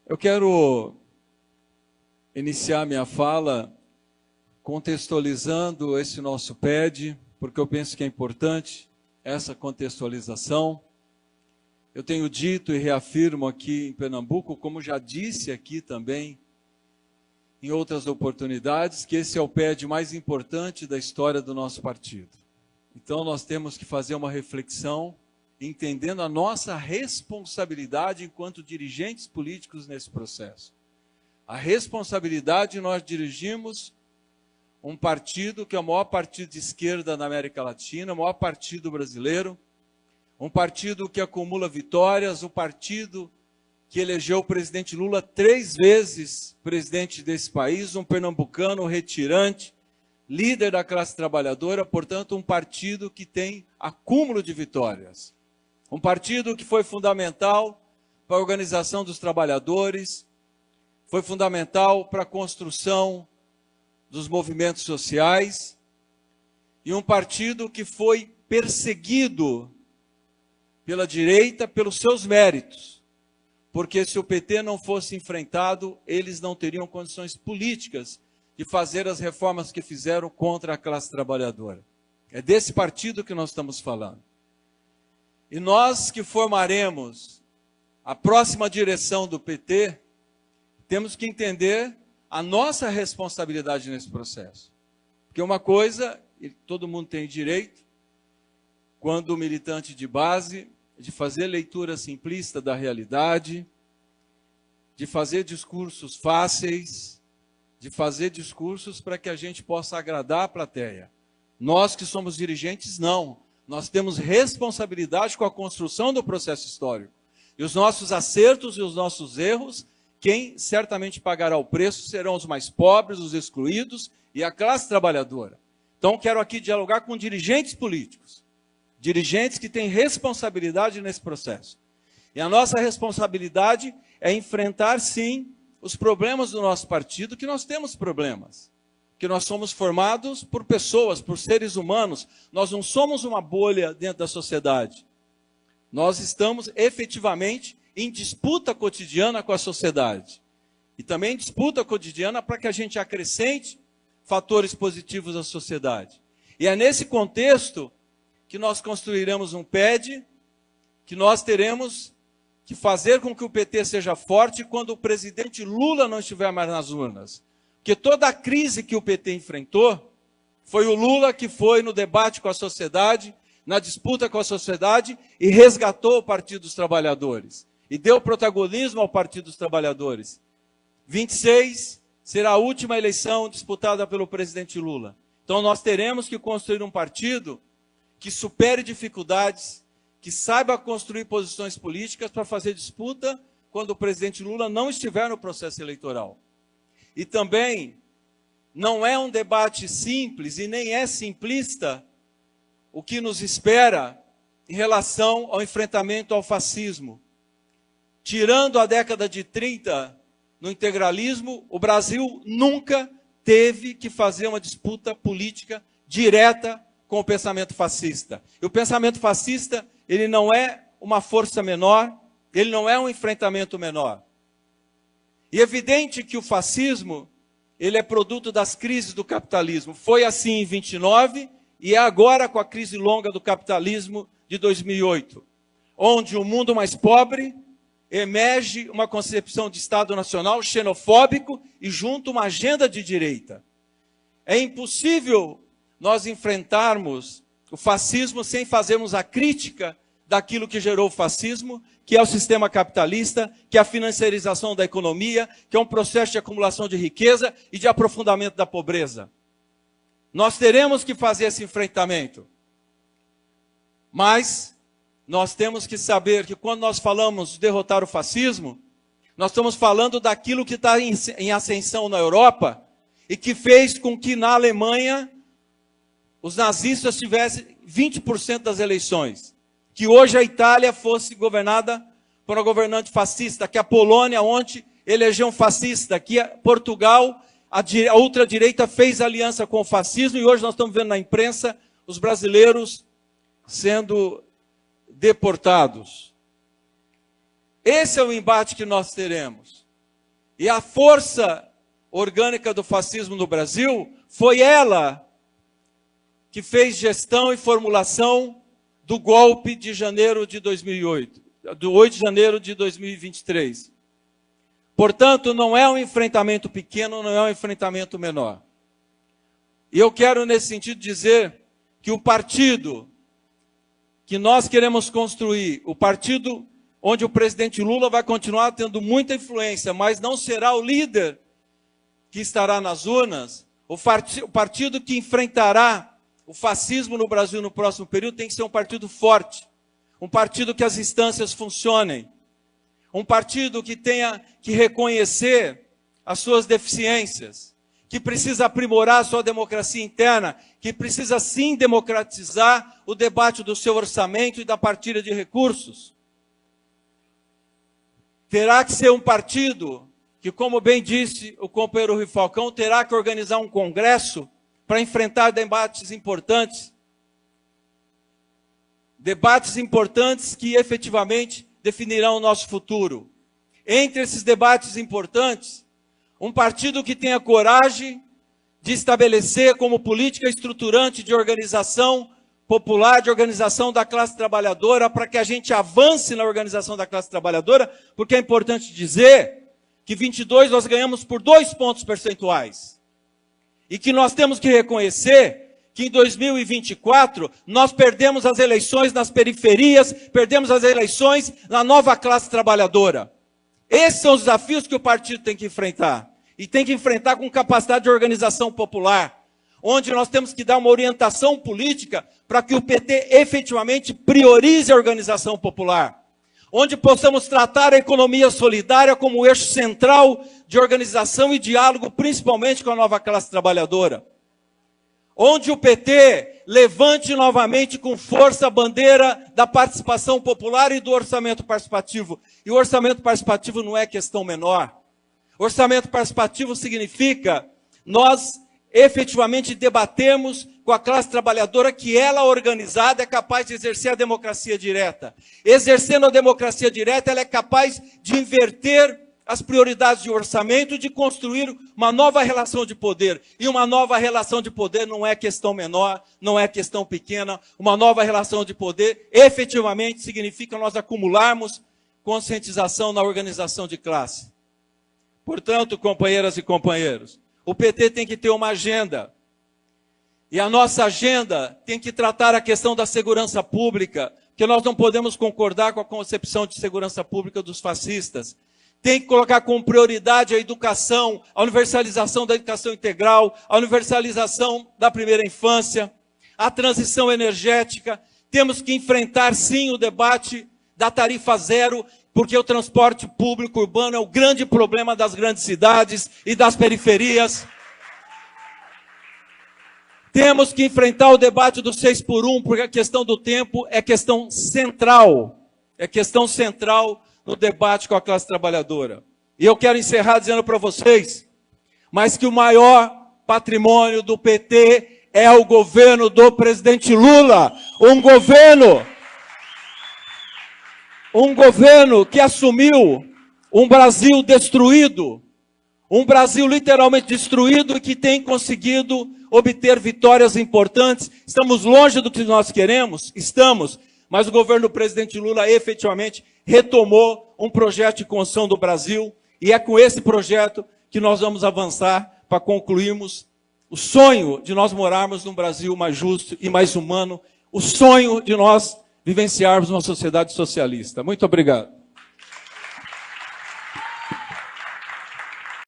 Eu quero iniciar minha fala contextualizando esse nosso PED, porque eu penso que é importante essa contextualização. Eu tenho dito e reafirmo aqui em Pernambuco, como já disse aqui também em outras oportunidades, que esse é o PED mais importante da história do nosso partido. Então nós temos que fazer uma reflexão, entendendo a nossa responsabilidade enquanto dirigentes políticos nesse processo. A responsabilidade, nós dirigimos um partido que é o maior partido de esquerda na América Latina, o maior partido brasileiro, um partido que acumula vitórias, um partido que elegeu o presidente Lula 3 vezes presidente desse país, um pernambucano retirante, líder da classe trabalhadora, portanto um partido que tem acúmulo de vitórias. Um partido que foi fundamental para a organização dos trabalhadores, foi fundamental para a construção dos movimentos sociais, e um partido que foi perseguido pela direita pelos seus méritos, porque se o PT não fosse enfrentado, eles não teriam condições políticas de fazer as reformas que fizeram contra a classe trabalhadora. É desse partido que nós estamos falando. E nós que formaremos a próxima direção do PT, temos que entender a nossa responsabilidade nesse processo. Porque uma coisa, e todo mundo tem direito, quando militante de base, de fazer leitura simplista da realidade, de fazer discursos fáceis, de fazer discursos para que a gente possa agradar a plateia. Nós que somos dirigentes, não. Nós temos responsabilidade com a construção do processo histórico. E os nossos acertos e os nossos erros, quem certamente pagará o preço serão os mais pobres, os excluídos e a classe trabalhadora. Então, quero aqui dialogar com dirigentes políticos, dirigentes que têm responsabilidade nesse processo. E a nossa responsabilidade é enfrentar, sim, os problemas do nosso partido, que nós temos problemas. Que nós somos formados por pessoas, por seres humanos. Nós não somos uma bolha dentro da sociedade. Nós estamos efetivamente em disputa cotidiana com a sociedade. E também disputa cotidiana para que a gente acrescente fatores positivos à sociedade. E é nesse contexto que nós construiremos um PED, que nós teremos que fazer com que o PT seja forte quando o presidente Lula não estiver mais nas urnas. Porque toda a crise que o PT enfrentou, foi o Lula que foi no debate com a sociedade, na disputa com a sociedade, e resgatou o Partido dos Trabalhadores. E deu protagonismo ao Partido dos Trabalhadores. 26 será a última eleição disputada pelo presidente Lula. Então nós teremos que construir um partido que supere dificuldades, que saiba construir posições políticas para fazer disputa quando o presidente Lula não estiver no processo eleitoral. E também não é um debate simples e nem é simplista o que nos espera em relação ao enfrentamento ao fascismo. Tirando a década de 30 no integralismo, o Brasil nunca teve que fazer uma disputa política direta com o pensamento fascista. E o pensamento fascista, ele não é uma força menor, ele não é um enfrentamento menor. E é evidente que o fascismo, ele é produto das crises do capitalismo. Foi assim em 29 e é agora com a crise longa do capitalismo de 2008, onde o mundo mais pobre emerge uma concepção de Estado Nacional xenofóbico e junto uma agenda de direita. É impossível nós enfrentarmos o fascismo sem fazermos a crítica daquilo que gerou o fascismo, que é o sistema capitalista, que é a financiarização da economia, que é um processo de acumulação de riqueza e de aprofundamento da pobreza. Nós teremos que fazer esse enfrentamento. Mas nós temos que saber que quando nós falamos de derrotar o fascismo, nós estamos falando daquilo que está em ascensão na Europa e que fez com que na Alemanha os nazistas tivessem 20% das eleições. Que hoje a Itália fosse governada por uma governante fascista, que a Polônia ontem elegeu um fascista, que Portugal, a ultradireita fez aliança com o fascismo, e hoje nós estamos vendo na imprensa os brasileiros sendo deportados. Esse é o embate que nós teremos. E a força orgânica do fascismo no Brasil foi ela que fez gestão e formulação do golpe de janeiro de 2008, do 8 de janeiro de 2023. Portanto, não é um enfrentamento pequeno, não é um enfrentamento menor. E eu quero, nesse sentido, dizer que o partido que nós queremos construir, o partido onde o presidente Lula vai continuar tendo muita influência, mas não será o líder que estará nas urnas, o partido que enfrentará o fascismo no Brasil no próximo período tem que ser um partido forte, um partido que as instâncias funcionem, um partido que tenha que reconhecer as suas deficiências, que precisa aprimorar a sua democracia interna, que precisa sim democratizar o debate do seu orçamento e da partilha de recursos. Terá que ser um partido que, como bem disse o companheiro Rui Falcão, terá que organizar um congresso para enfrentar debates importantes que efetivamente definirão o nosso futuro. Entre esses debates importantes, um partido que tenha coragem de estabelecer como política estruturante de organização popular, de organização da classe trabalhadora, para que a gente avance na organização da classe trabalhadora, porque é importante dizer que 22 nós ganhamos por 2 pontos percentuais. E que nós temos que reconhecer que em 2024 nós perdemos as eleições nas periferias, perdemos as eleições na nova classe trabalhadora. Esses são os desafios que o partido tem que enfrentar. E tem que enfrentar com capacidade de organização popular, onde nós temos que dar uma orientação política para que o PT efetivamente priorize a organização popular. Onde possamos tratar a economia solidária como eixo central de organização e diálogo, principalmente com a nova classe trabalhadora. Onde o PT levante novamente com força a bandeira da participação popular e do orçamento participativo. E o orçamento participativo não é questão menor. Orçamento participativo significa nós efetivamente debatemos com a classe trabalhadora que ela, organizada, é capaz de exercer a democracia direta. Exercendo a democracia direta, ela é capaz de inverter as prioridades de orçamento e de construir uma nova relação de poder. E uma nova relação de poder não é questão menor, não é questão pequena. Uma nova relação de poder efetivamente significa nós acumularmos conscientização na organização de classe. Portanto, companheiras e companheiros, o PT tem que ter uma agenda. E a nossa agenda tem que tratar a questão da segurança pública, que nós não podemos concordar com a concepção de segurança pública dos fascistas. Tem que colocar como prioridade a educação, a universalização da educação integral, a universalização da primeira infância, a transição energética. Temos que enfrentar, sim, o debate da tarifa zero, porque o transporte público urbano é o grande problema das grandes cidades e das periferias. Temos que enfrentar o debate do 6x1, porque a questão do tempo é questão central. É questão central no debate com a classe trabalhadora. E eu quero encerrar dizendo para vocês, mas que o maior patrimônio do PT é o governo do presidente Lula. Um governo que assumiu um Brasil destruído, um Brasil literalmente destruído e que tem conseguido obter vitórias importantes. Estamos longe do que nós queremos? Estamos, mas o governo do presidente Lula efetivamente retomou um projeto de construção do Brasil e é com esse projeto que nós vamos avançar para concluirmos o sonho de nós morarmos num Brasil mais justo e mais humano, o sonho de nós vivenciarmos uma sociedade socialista. Muito obrigado.